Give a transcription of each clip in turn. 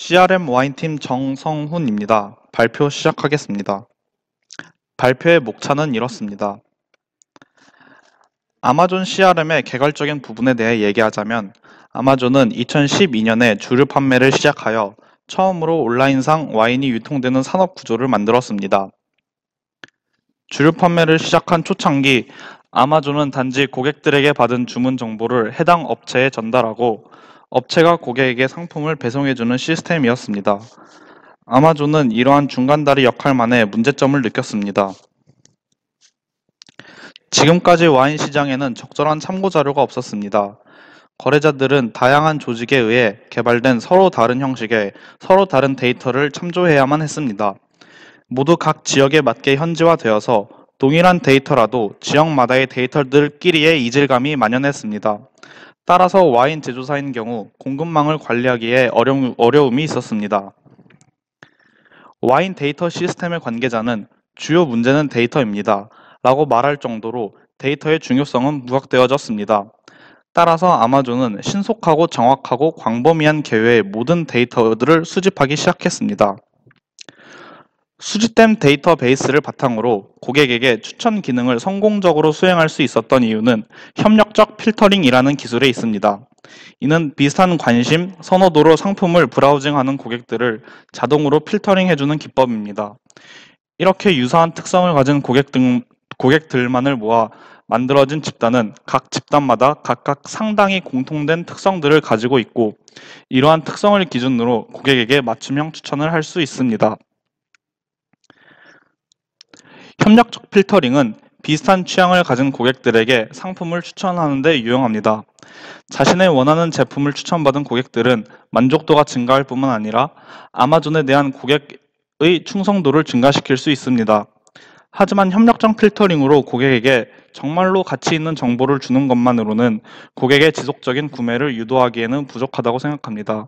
CRM 와인팀 정성훈입니다. 발표 시작하겠습니다. 발표의 목차는 이렇습니다. 아마존 CRM의 개괄적인 부분에 대해 얘기하자면 아마존은 2012년에 주류 판매를 시작하여 처음으로 온라인상 와인이 유통되는 산업 구조를 만들었습니다. 주류 판매를 시작한 초창기 아마존은 단지 고객들에게 받은 주문 정보를 해당 업체에 전달하고 업체가 고객에게 상품을 배송해주는 시스템이었습니다. 아마존은 이러한 중간다리 역할만의 문제점을 느꼈습니다. 지금까지 와인 시장에는 적절한 참고 자료가 없었습니다. 거래자들은 다양한 조직에 의해 개발된 서로 다른 형식의 서로 다른 데이터를 참조해야만 했습니다. 모두 각 지역에 맞게 현지화되어서 동일한 데이터라도 지역마다의 데이터들끼리의 이질감이 만연했습니다. 따라서 와인 제조사인 경우 공급망을 관리하기에 어려움이 있었습니다. 와인 데이터 시스템의 관계자는 주요 문제는 데이터입니다. 라고 말할 정도로 데이터의 중요성은 부각되어졌습니다. 따라서 아마존은 신속하고 정확하고 광범위한 개요의 모든 데이터들을 수집하기 시작했습니다. 수집된 데이터베이스를 바탕으로 고객에게 추천 기능을 성공적으로 수행할 수 있었던 이유는 협력적 필터링이라는 기술에 있습니다. 이는 비슷한 관심, 선호도로 상품을 브라우징하는 고객들을 자동으로 필터링해주는 기법입니다. 이렇게 유사한 특성을 가진 고객들만을 모아 만들어진 집단은 각 집단마다 각각 상당히 공통된 특성들을 가지고 있고 이러한 특성을 기준으로 고객에게 맞춤형 추천을 할 수 있습니다. 협력적 필터링은 비슷한 취향을 가진 고객들에게 상품을 추천하는 데 유용합니다. 자신의 원하는 제품을 추천받은 고객들은 만족도가 증가할 뿐만 아니라 아마존에 대한 고객의 충성도를 증가시킬 수 있습니다. 하지만 협력적 필터링으로 고객에게 정말로 가치 있는 정보를 주는 것만으로는 고객의 지속적인 구매를 유도하기에는 부족하다고 생각합니다.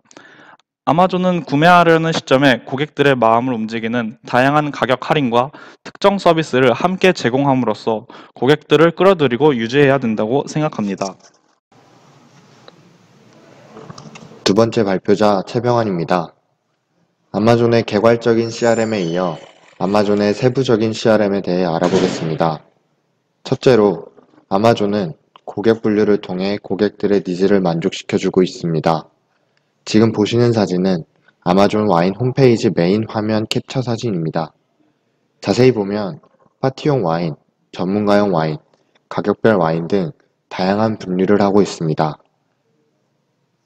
아마존은 구매하려는 시점에 고객들의 마음을 움직이는 다양한 가격 할인과 특정 서비스를 함께 제공함으로써 고객들을 끌어들이고 유지해야 된다고 생각합니다. 두 번째 발표자 최병환입니다. 아마존의 개괄적인 CRM에 이어 아마존의 세부적인 CRM에 대해 알아보겠습니다. 첫째로, 아마존은 고객 분류를 통해 고객들의 니즈를 만족시켜주고 있습니다. 지금 보시는 사진은 아마존 와인 홈페이지 메인 화면 캡처 사진입니다. 자세히 보면 파티용 와인, 전문가용 와인, 가격별 와인 등 다양한 분류를 하고 있습니다.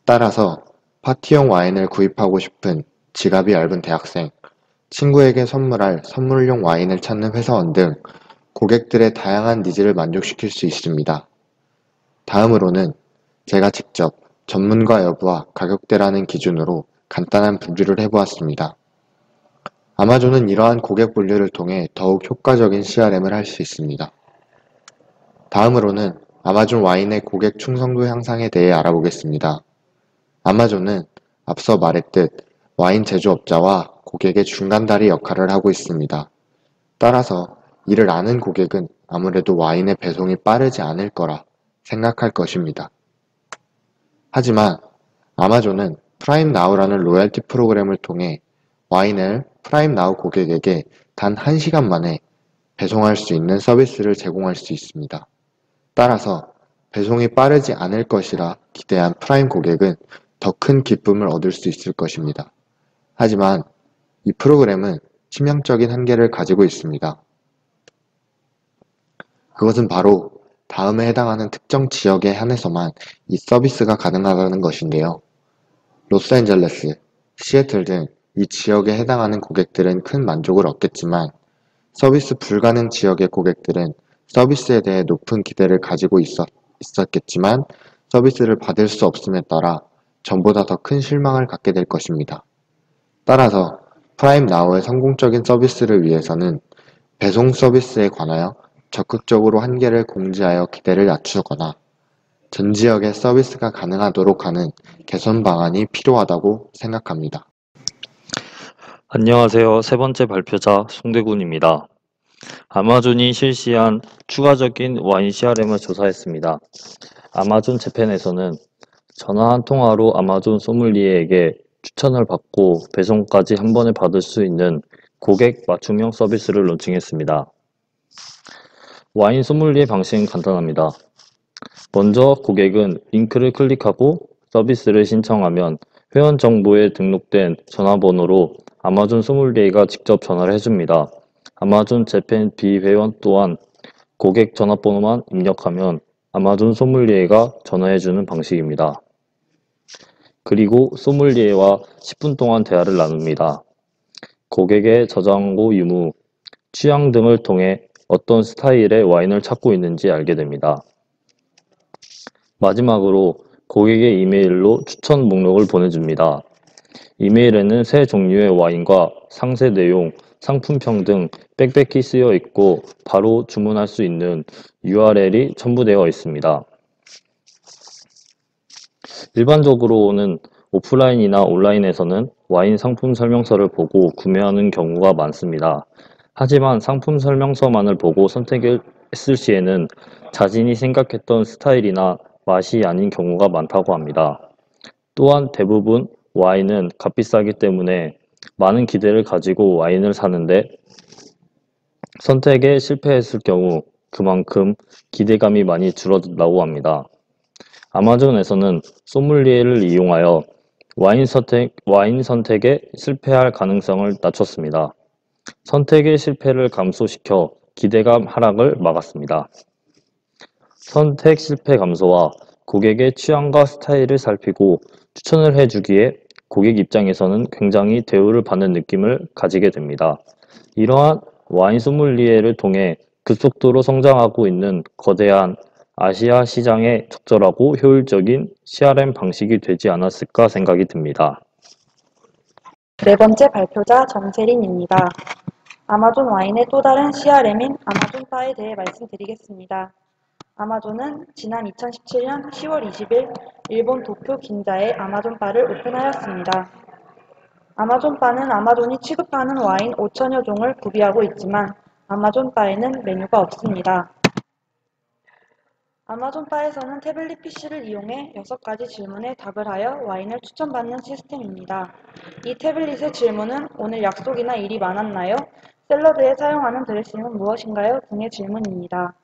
따라서 파티용 와인을 구입하고 싶은 지갑이 얇은 대학생, 친구에게 선물할 선물용 와인을 찾는 회사원 등 고객들의 다양한 니즈를 만족시킬 수 있습니다. 다음으로는 제가 직접 전문가 여부와 가격대라는 기준으로 간단한 분류를 해보았습니다. 아마존은 이러한 고객 분류를 통해 더욱 효과적인 CRM을 할 수 있습니다. 다음으로는 아마존 와인의 고객 충성도 향상에 대해 알아보겠습니다. 아마존은 앞서 말했듯 와인 제조업자와 고객의 중간다리 역할을 하고 있습니다. 따라서 이를 아는 고객은 아무래도 와인의 배송이 빠르지 않을 거라 생각할 것입니다. 하지만 아마존은 프라임 나우라는 로열티 프로그램을 통해 와인을 프라임 나우 고객에게 단 1시간 만에 배송할 수 있는 서비스를 제공할 수 있습니다. 따라서 배송이 빠르지 않을 것이라 기대한 프라임 고객은 더 큰 기쁨을 얻을 수 있을 것입니다. 하지만 이 프로그램은 치명적인 한계를 가지고 있습니다. 그것은 바로 다음에 해당하는 특정 지역에 한해서만 이 서비스가 가능하다는 것인데요. 로스앤젤레스, 시애틀 등 이 지역에 해당하는 고객들은 큰 만족을 얻겠지만 서비스 불가능 지역의 고객들은 서비스에 대해 높은 기대를 가지고 있었겠지만 서비스를 받을 수 없음에 따라 전보다 더 큰 실망을 갖게 될 것입니다. 따라서 프라임 나우의 성공적인 서비스를 위해서는 배송 서비스에 관하여 적극적으로 한계를 공지하여 기대를 낮추거나 전 지역에 서비스가 가능하도록 하는 개선 방안이 필요하다고 생각합니다. 안녕하세요. 세 번째 발표자 송대군입니다. 아마존이 실시한 추가적인 와인 CRM을 조사했습니다. 아마존 재팬에서는 전화 한 통화로 아마존 소믈리에에게 추천을 받고 배송까지 한 번에 받을 수 있는 고객 맞춤형 서비스를 론칭했습니다. 와인 소믈리에 방식은 간단합니다. 먼저 고객은 링크를 클릭하고 서비스를 신청하면 회원 정보에 등록된 전화번호로 아마존 소믈리에가 직접 전화를 해줍니다. 아마존 재팬 비회원 또한 고객 전화번호만 입력하면 아마존 소믈리에가 전화해주는 방식입니다. 그리고 소믈리에와 10분 동안 대화를 나눕니다. 고객의 저장고 유무, 취향 등을 통해 어떤 스타일의 와인을 찾고 있는지 알게 됩니다. 마지막으로 고객의 이메일로 추천 목록을 보내줍니다. 이메일에는 세 종류의 와인과 상세 내용, 상품평 등 빽빽히 쓰여 있고 바로 주문할 수 있는 URL이 첨부되어 있습니다. 일반적으로는 오프라인이나 온라인에서는 와인 상품 설명서를 보고 구매하는 경우가 많습니다. 하지만 상품 설명서만을 보고 선택을 했을 시에는 자신이 생각했던 스타일이나 맛이 아닌 경우가 많다고 합니다. 또한 대부분 와인은 값비싸기 때문에 많은 기대를 가지고 와인을 사는데 선택에 실패했을 경우 그만큼 기대감이 많이 줄어든다고 합니다. 아마존에서는 소믈리에를 이용하여 와인 선택에 실패할 가능성을 낮췄습니다. 선택의 실패를 감소시켜 기대감 하락을 막았습니다. 선택 실패 감소와 고객의 취향과 스타일을 살피고 추천을 해주기에 고객 입장에서는 굉장히 대우를 받는 느낌을 가지게 됩니다. 이러한 와인 소믈리에를 통해 급속도로 성장하고 있는 거대한 아시아 시장에 적절하고 효율적인 CRM 방식이 되지 않았을까 생각이 듭니다. 네 번째 발표자 정세린입니다. 아마존 와인의 또 다른 CRM인 아마존바에 대해 말씀드리겠습니다. 아마존은 지난 2017년 10월 20일 일본 도쿄 긴자에 아마존바를 오픈하였습니다. 아마존바는 아마존이 취급하는 와인 5천여 종을 구비하고 있지만 아마존바에는 메뉴가 없습니다. 아마존바에서는 태블릿 PC를 이용해 6가지 질문에 답을 하여 와인을 추천받는 시스템입니다. 이 태블릿의 질문은 오늘 약속이나 일이 많았나요? 샐러드에 사용하는 드레싱은 무엇인가요? 등의 질문입니다.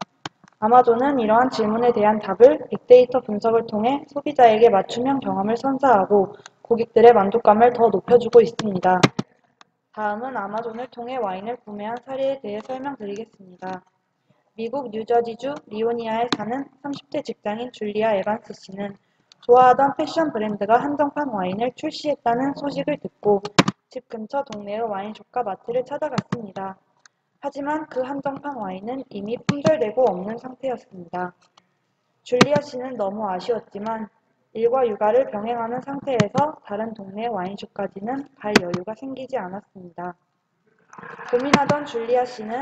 아마존은 이러한 질문에 대한 답을 빅데이터 분석을 통해 소비자에게 맞춤형 경험을 선사하고 고객들의 만족감을 더 높여주고 있습니다. 다음은 아마존을 통해 와인을 구매한 사례에 대해 설명드리겠습니다. 미국 뉴저지주 리오니아에 사는 30대 직장인 줄리아 에반스 씨는 좋아하던 패션 브랜드가 한정판 와인을 출시했다는 소식을 듣고 집 근처 동네의 와인숍과 마트를 찾아갔습니다. 하지만 그 한정판 와인은 이미 품절되고 없는 상태였습니다. 줄리아 씨는 너무 아쉬웠지만 일과 육아를 병행하는 상태에서 다른 동네 와인숍까지는 갈 여유가 생기지 않았습니다. 고민하던 줄리아 씨는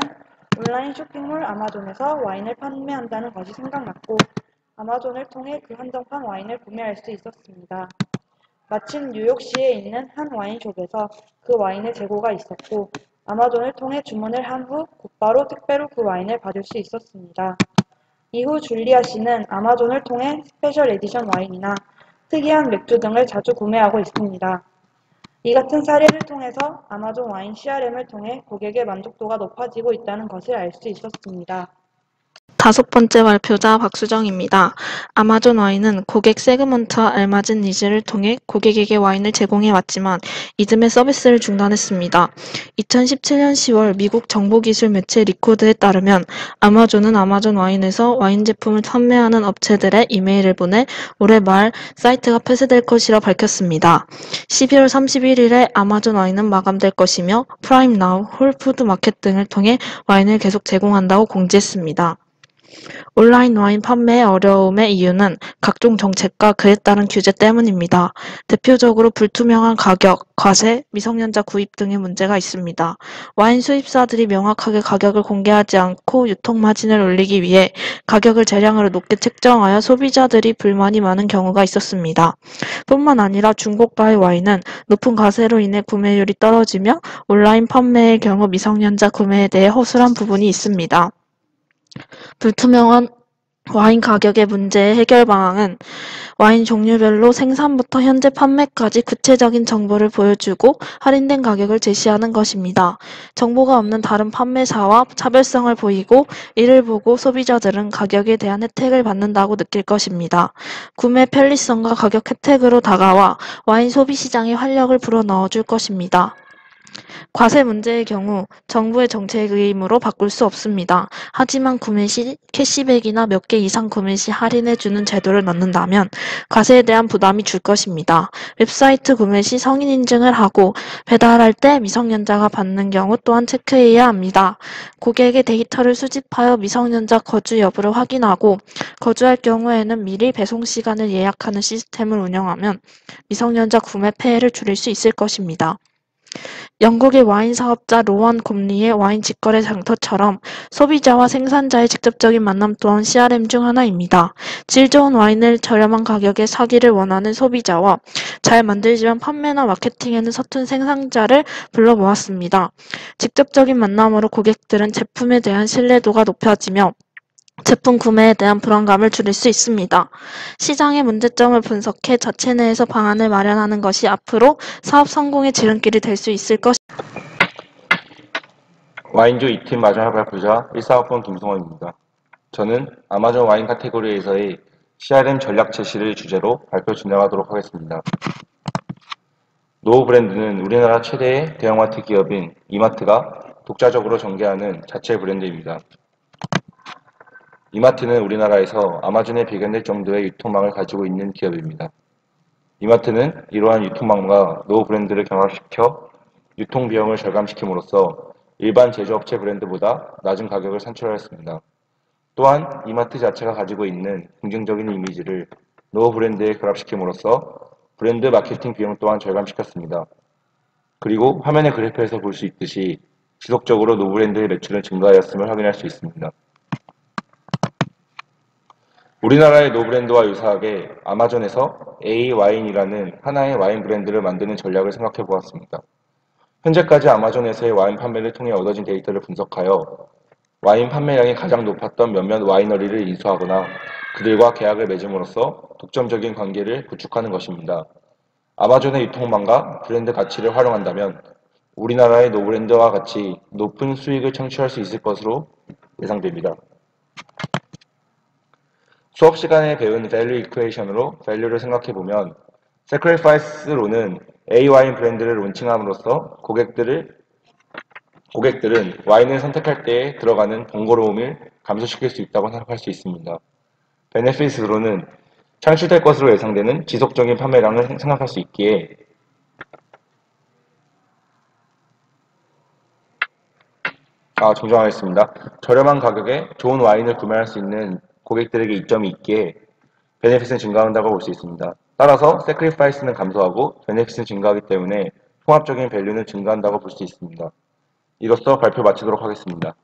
온라인 쇼핑몰 아마존에서 와인을 판매한다는 것이 생각났고 아마존을 통해 그 한정판 와인을 구매할 수 있었습니다. 마침 뉴욕시에 있는 한 와인숍에서 그 와인의 재고가 있었고 아마존을 통해 주문을 한 후 곧바로 택배로 그 와인을 받을 수 있었습니다. 이후 줄리아 씨는 아마존을 통해 스페셜 에디션 와인이나 특이한 맥주 등을 자주 구매하고 있습니다. 이 같은 사례를 통해서 아마존 와인 CRM을 통해 고객의 만족도가 높아지고 있다는 것을 알 수 있었습니다. 다섯 번째 발표자 박수정입니다. 아마존 와인은 고객 세그먼트와 알맞은 니즈를 통해 고객에게 와인을 제공해 왔지만 이듬해 서비스를 중단했습니다. 2017년 10월 미국 정보기술 매체 리코드에 따르면 아마존은 아마존 와인에서 와인 제품을 판매하는 업체들의 이메일을 보내 올해 말 사이트가 폐쇄될 것이라 밝혔습니다. 12월 31일에 아마존 와인은 마감될 것이며 프라임나우, 홀푸드 마켓 등을 통해 와인을 계속 제공한다고 공지했습니다. 온라인 와인 판매의 어려움의 이유는 각종 정책과 그에 따른 규제 때문입니다. 대표적으로 불투명한 가격, 과세, 미성년자 구입 등의 문제가 있습니다. 와인 수입사들이 명확하게 가격을 공개하지 않고 유통 마진을 올리기 위해 가격을 대량으로 높게 책정하여 소비자들이 불만이 많은 경우가 있었습니다. 뿐만 아니라 중고가의 와인은 높은 과세로 인해 구매율이 떨어지며 온라인 판매의 경우 미성년자 구매에 대해 허술한 부분이 있습니다. 불투명한 와인 가격의 문제의 해결 방안은 와인 종류별로 생산부터 현재 판매까지 구체적인 정보를 보여주고 할인된 가격을 제시하는 것입니다. 정보가 없는 다른 판매사와 차별성을 보이고 이를 보고 소비자들은 가격에 대한 혜택을 받는다고 느낄 것입니다. 구매 편리성과 가격 혜택으로 다가와 와인 소비 시장에 활력을 불어넣어 줄 것입니다. 과세 문제의 경우 정부의 정책임으로 바꿀 수 없습니다. 하지만 구매 시 캐시백이나 몇 개 이상 구매 시 할인해주는 제도를 넣는다면 과세에 대한 부담이 줄 것입니다. 웹사이트 구매 시 성인 인증을 하고 배달할 때 미성년자가 받는 경우 또한 체크해야 합니다. 고객의 데이터를 수집하여 미성년자 거주 여부를 확인하고 거주할 경우에는 미리 배송 시간을 예약하는 시스템을 운영하면 미성년자 구매 폐해를 줄일 수 있을 것입니다. 영국의 와인 사업자 로원 곰리의 와인 직거래 장터처럼 소비자와 생산자의 직접적인 만남 또한 CRM 중 하나입니다. 질 좋은 와인을 저렴한 가격에 사기를 원하는 소비자와 잘 만들지만 판매나 마케팅에는 서툰 생산자를 불러 모았습니다. 직접적인 만남으로 고객들은 제품에 대한 신뢰도가 높아지며 제품 구매에 대한 불안감을 줄일 수 있습니다. 시장의 문제점을 분석해 자체 내에서 방안을 마련하는 것이 앞으로 사업 성공의 지름길이 될 수 있을 것입니다. 와인조 2팀 마지막 발표자 1사업본 김승원입니다. 저는 아마존 와인 카테고리에서의 CRM 전략 제시를 주제로 발표 진행하도록 하겠습니다. 노우 브랜드는 우리나라 최대의 대형마트 기업인 이마트가 독자적으로 전개하는 자체 브랜드입니다. 이마트는 우리나라에서 아마존에 비견될 정도의 유통망을 가지고 있는 기업입니다. 이마트는 이러한 유통망과 노우 브랜드를 경합시켜 유통비용을 절감시킴으로써 일반 제조업체 브랜드보다 낮은 가격을 산출하였습니다. 또한 이마트 자체가 가지고 있는 긍정적인 이미지를 노우 브랜드에 결합시킴으로써 브랜드 마케팅 비용 또한 절감시켰습니다. 그리고 화면의 그래프에서 볼 수 있듯이 지속적으로 노우 브랜드의 매출은 증가하였음을 확인할 수 있습니다. 우리나라의 노브랜드와 유사하게 아마존에서 A와인이라는 하나의 와인 브랜드를 만드는 전략을 생각해 보았습니다. 현재까지 아마존에서의 와인 판매를 통해 얻어진 데이터를 분석하여 와인 판매량이 가장 높았던 몇몇 와이너리를 인수하거나 그들과 계약을 맺음으로써 독점적인 관계를 구축하는 것입니다. 아마존의 유통망과 브랜드 가치를 활용한다면 우리나라의 노브랜드와 같이 높은 수익을 창출할 수 있을 것으로 예상됩니다. 수업 시간에 배운 밸류 이퀘이션으로 밸류를 생각해보면 Sacrifice로는 A 와인 브랜드를 론칭함으로써 고객들은 와인을 선택할 때에 들어가는 번거로움을 감소시킬 수 있다고 생각할 수 있습니다. Benefits로는 창출될 것으로 예상되는 지속적인 판매량을 생각할 수 있기에 정정하겠습니다. 저렴한 가격에 좋은 와인을 구매할 수 있는 고객들에게 이점이 있기에 베네핏은 증가한다고 볼 수 있습니다. 따라서 Sacrifice는 감소하고 베네핏은 증가하기 때문에 통합적인 밸류는 증가한다고 볼 수 있습니다. 이로써 발표 마치도록 하겠습니다.